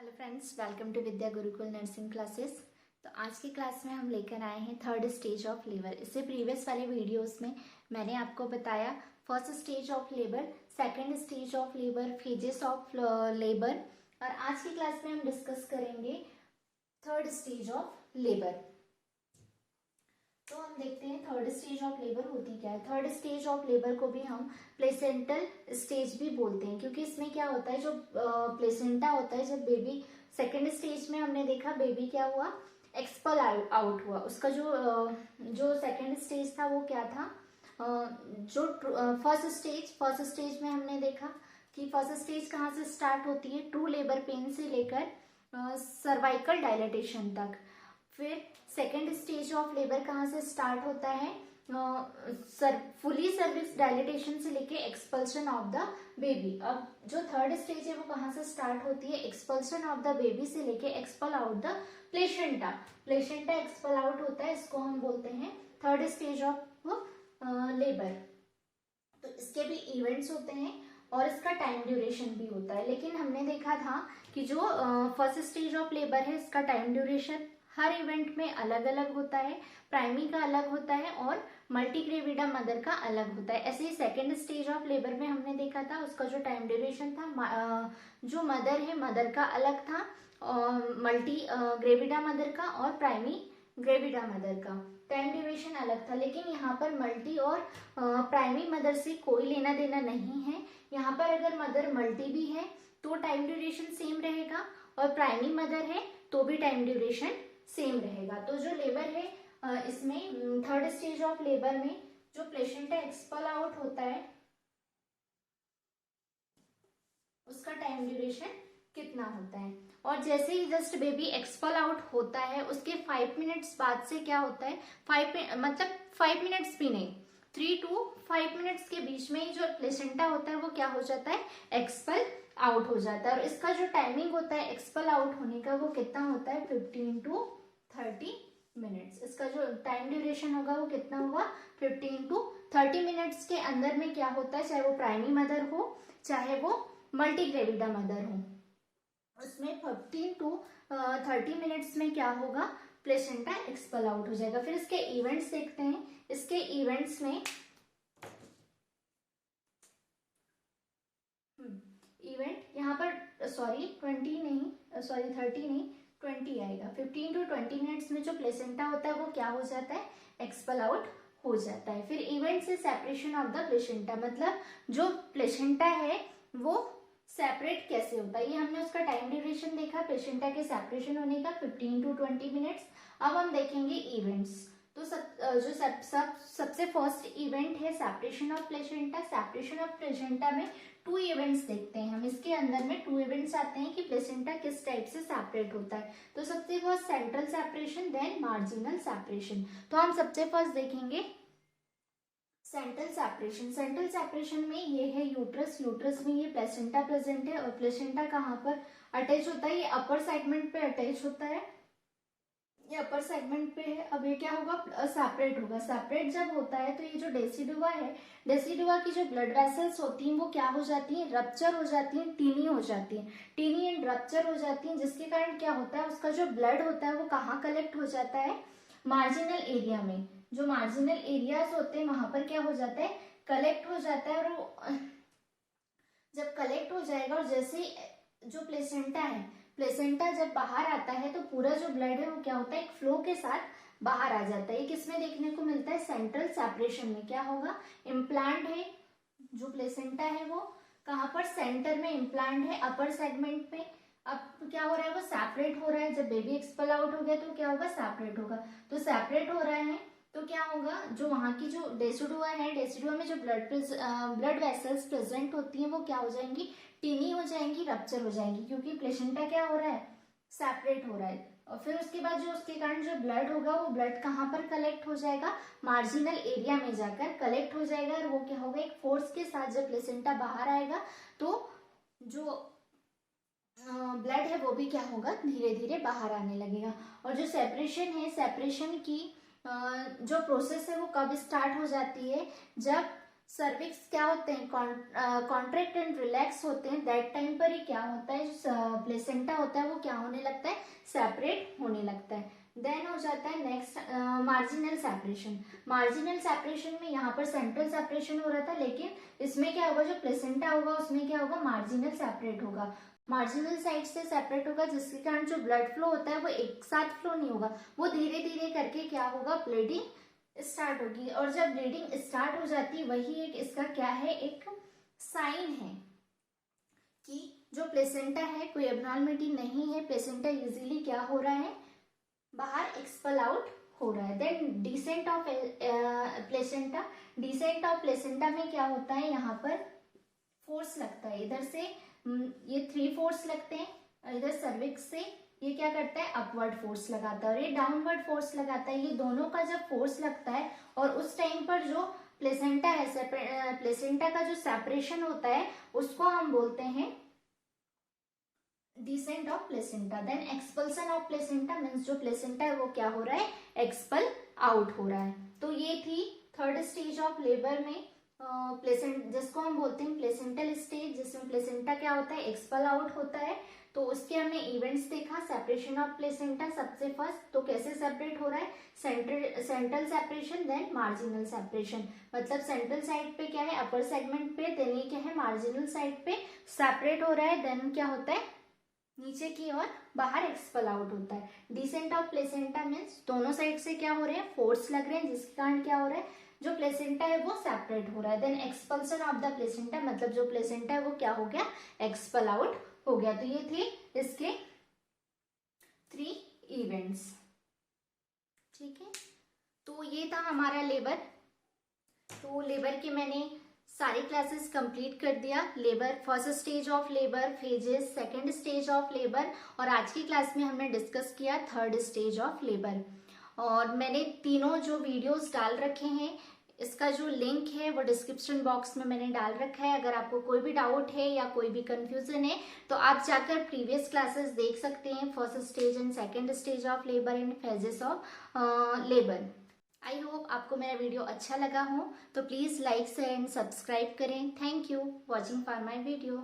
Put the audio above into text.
Hello friends, welcome to Vidya Gurukul nursing classes. तो आज की क्लास में हम लेकर आए हैं थर्ड स्टेज ऑफ लेबर। इससे प्रीवियस वाले वीडियोस में मैंने आपको बताया first stage of labour, second stage of labour, phases of labour, और आज की क्लास में हम डिस्कस करेंगे थर्ड स्टेज ऑफ लेबर। तो हम देखते हैं थर्ड स्टेज ऑफ लेबर होती क्या है। थर्ड स्टेज ऑफ लेबर को भी हम प्लेसेंटल स्टेज भी बोलते हैं, क्योंकि इसमें क्या होता है, जो प्लेसेंटा होता है, जब बेबी सेकेंड स्टेज में हमने देखा बेबी क्या हुआ, एक्सपल आउट हुआ। उसका जो सेकेंड स्टेज था वो क्या था, जो फर्स्ट स्टेज में हमने देखा कि फर्स्ट स्टेज कहाँ से स्टार्ट होती है, ट्रू लेबर पेन से लेकर सर्वाइकल डायलेटेशन तक। फिर सेकेंड स्टेज ऑफ लेबर कहाँ से स्टार्ट होता है, फुली सर्विक्स डायलिटेशन से लेके एक्सपल्शन ऑफ द बेबी। अब जो थर्ड स्टेज है वो कहाँ से स्टार्ट होती है, एक्सपल्शन ऑफ द बेबी से लेके expel out the placenta. Placenta expel out होता है, इसको हम बोलते हैं थर्ड स्टेज ऑफ लेबर। तो इसके भी इवेंट्स होते हैं और इसका टाइम ड्यूरेशन भी होता है। लेकिन हमने देखा था कि जो फर्स्ट स्टेज ऑफ लेबर है इसका टाइम ड्यूरेशन हर इवेंट में अलग अलग होता है। प्राइमरी का अलग होता है और मल्टीग्रेविडा मदर का अलग होता है। ऐसे ही सेकेंड स्टेज ऑफ लेबर में हमने देखा था उसका जो टाइम ड्यूरेशन था, जो मदर है मदर का अलग था, मल्टी ग्रेविडा मदर का और प्राइमरी ग्रेविडा मदर का टाइम ड्यूरेशन अलग था। लेकिन यहाँ पर मल्टी और प्राइमरी मदर से कोई लेना देना नहीं है। यहाँ पर अगर मदर मल्टी भी है तो टाइम ड्यूरेशन सेम रहेगा, और प्राइमरी मदर है तो भी टाइम ड्यूरेशन सेम रहेगा। तो जो लेबर है इसमें थर्ड स्टेज ऑफ लेबर में जो प्लेसेंटा एक्सपल आउट होता है उसका टाइम ड्यूरेशन कितना होता है। और जैसे ही जस्ट बेबी एक्सपल आउट होता है उसके 5 मिनट्स बाद से क्या होता है, 5 मिनट्स भी नहीं, 3 to 5 मिनट्स के बीच में ही जो प्लेसेंटा होता है वो क्या हो जाता है, एक्सपल आउट हो जाता है। और इसका जो टाइमिंग होता है एक्सपल आउट होने का वो कितना होता है, 15 to 30 मिनट्स। इसका जो टाइम ड्यूरेशन होगा वो कितना होगा, 15 to 30 मिनट्स के अंदर में क्या होता है, चाहे वो प्राइमरी मदर हो चाहे वो मल्टीग्रेविडा मदर हो, उसमें 15 to 30 मिनट्स में क्या होगा, प्लेसेंटा एक्सपल आउट हो जाएगा। फिर इसके इवेंट्स देखते हैं। इसके इवेंट्स में इवेंट यहाँ पर 30 नहीं 20 आएगा। 15 to 20 मिनट्स में जो प्लेसेंटा होता है वो क्या हो जाता है, एक्सपल आउट हो जाता है। फिर इवेंट से सेपरेशन ऑफ द प्लेसेंटा, मतलब जो प्लेसेंटा है वो सेपरेट कैसे होता है, ये हमने उसका टाइम ड्यूरेशन देखा प्लेसेंटा के सेपरेशन होने का 15 to 20 मिनट्स। अब हम देखेंगे इवेंट्स। तो सबसे फर्स्ट इवेंट है separation of placenta. Separation of placenta में 2 इवेंट्स देखते हैं हम। इसके अंदर में 2 इवेंट्स आते हैं कि प्लेसेंटा किस टाइप से सेपरेट होता है। तो सबसे first central separation, then marginal separation. तो हम सबसे फर्स्ट देखेंगे सेंट्रल सेपरेशन। सेंट्रल सेपरेशन में ये है यूट्रस, यूट्रस में ये प्लेसेंटा प्रेजेंट है, और प्लेसेंटा कहाँ पर अटैच होता है, ये अपर सेगमेंट पे अटैच होता है, ये अपर सेगमेंट पे है। अब ये क्या होगा, सेपरेट होगा। सेपरेट जब होता है तो ये जो डेसिडुआ है, डेसिडुआ की जो ब्लड वेसल्स होती हैं वो क्या हो जाती हैं, रप्चर हो जाती हैं, टीनी हो जाती हैं, टीनी एंड रप्चर हो जाती हैं, जिसके कारण क्या होता है, उसका जो ब्लड होता है वो कहाँ कलेक्ट हो जाता है, मार्जिनल एरिया में। जो मार्जिनल एरियाज होते हैं वहां पर क्या हो जाता है, कलेक्ट हो जाता है। और वो जब कलेक्ट हो जाएगा और जैसे जो प्लेसेंटा है, प्लेसेंटा जब बाहर आता है तो पूरा जो ब्लड है वो क्या होता है, एक फ्लो के साथ बाहर आ जाता है। ये किसमें देखने को मिलता है, सेंट्रल सेपरेशन में। क्या होगा, इम्प्लांट है, जो प्लेसेंटा है वो कहाँ पर, सेंटर में इम्प्लांट है, अपर सेगमेंट में। अब क्या हो रहा है, वो सेपरेट हो रहा है। जब बेबी एक्सपल आउट हो गया तो क्या होगा, सेपरेट होगा। तो सेपरेट हो रहा है तो क्या होगा, जो वहां की जो डेसिडुआ है, डेसिडुआ में जो ब्लड वेसल्स प्रेजेंट होती हैं वो क्या हो जाएंगी, टीनी हो जाएंगी, रप्चर हो जाएंगी, क्योंकि प्लेसेंटा क्या हो रहा है, सेपरेट हो रहा है। और फिर उसके बाद जो उसके कारण जो ब्लड होगा वो ब्लड कहाँ पर कलेक्ट हो जाएगा, मार्जिनल एरिया में जाकर कलेक्ट हो जाएगा। और वो क्या होगा, एक फोर्स के साथ जब प्लेसेंटा बाहर आएगा तो जो ब्लड है वो भी क्या होगा, धीरे धीरे बाहर आने लगेगा। और जो सेपरेशन है, सेपरेशन की जो प्रोसेस है वो कब स्टार्ट हो जाती है, जब सर्विक्स क्या होते हैं, कॉन्ट्रैक्ट एंड रिलैक्स होते हैं, दैट टाइम पर ही क्या होता है, जो प्लेसेंटा होता है वो क्या होने लगता है, सेपरेट होने लगता है। देन हो जाता है next marginal separation. Marginal separation में यहाँ पर सेंट्रल सेपरेशन हो रहा था, लेकिन इसमें क्या होगा, जो प्लेसेंटा होगा उसमें क्या होगा, मार्जिनल सेपरेट होगा, मार्जिनल साइड से सेपरेट होगा, जिसके कारण जो ब्लड फ्लो होता है वो एक साथ फ्लो नहीं होगा, वो धीरे धीरे करके क्या होगा, ब्लीडिंग स्टार्ट होगी। और जब ब्लीडिंग स्टार्ट हो जाती है, वही एक इसका क्या है, एक साइन है कि जो प्लेसेंटा है कोई एबनॉर्मलिटी नहीं है, प्लेसेंटा इजीली क्या हो रहा है, बाहर एक्सपल आउट हो रहा है। Then descent of placenta, descent of placenta में क्या होता है, यहाँ पर फोर्स लगता है, इधर से ये 3 फोर्स लगते हैं, इधर सर्विक्स से ये क्या करता है, अपवर्ड फोर्स लगाता है, और ये डाउनवर्ड फोर्स लगाता है। ये दोनों का जब फोर्स लगता है और उस टाइम पर जो प्लेसेंटा है, प्लेसेंटा का जो सेपरेशन होता है उसको हम बोलते हैं descent of placenta. Then expulsion of placenta means जो प्लेसेंटा है वो क्या हो रहा है, एक्सपल आउट हो रहा है। तो ये थी थर्ड स्टेज ऑफ लेबर में प्लेसेंट, जिसको हम बोलते हैं प्लेसेंटल स्टेज, जिसमें प्लेसेंटा क्या होता है, एक्सपल आउट होता है। तो उसके हमने इवेंट्स देखा, सेपरेशन ऑफ प्लेसेंटा सबसे फर्स्ट, तो कैसे सेपरेट हो रहा है, central separation, then marginal separation. मतलब सेंट्रल साइड पे क्या है, अपर सेगमेंट पे, देन ये क्या है, मार्जिनल साइड पे सेपरेट हो रहा है, देन क्या होता है, नीचे की ओर बाहर एक्सपल आउट होता है। डिसेंट ऑफ प्लेसेंटा मीन्स दोनों साइड से क्या हो रहे हैं, फोर्स लग रहे हैं, जिसके कारण क्या हो रहा है, जो प्लेसेंटा है वो सेपरेट हो रहा है। Then expulsion of the placenta, मतलब जो प्लेसेंटा है वो क्या हो गया, एक्सपल आउट हो गया। तो ये थे इसके 3 इवेंट्स, ठीक है। तो ये था हमारा लेबर। तो लेबर के मैंने सारी क्लासेस कंप्लीट कर दिया, labour first stage of labour, phases, second stage of labour, और आज की क्लास में हमने डिस्कस किया थर्ड स्टेज ऑफ लेबर। और मैंने तीनों जो वीडियोस डाल रखे हैं, इसका जो लिंक है वो डिस्क्रिप्शन बॉक्स में मैंने डाल रखा है। अगर आपको कोई भी डाउट है या कोई भी कंफ्यूजन है तो आप जाकर प्रीवियस क्लासेस देख सकते हैं, first stage and second stage of labour and phases of labour. I hope आपको मेरा वीडियो अच्छा लगा हो, तो please like share and subscribe करें। Thank you watching for my video.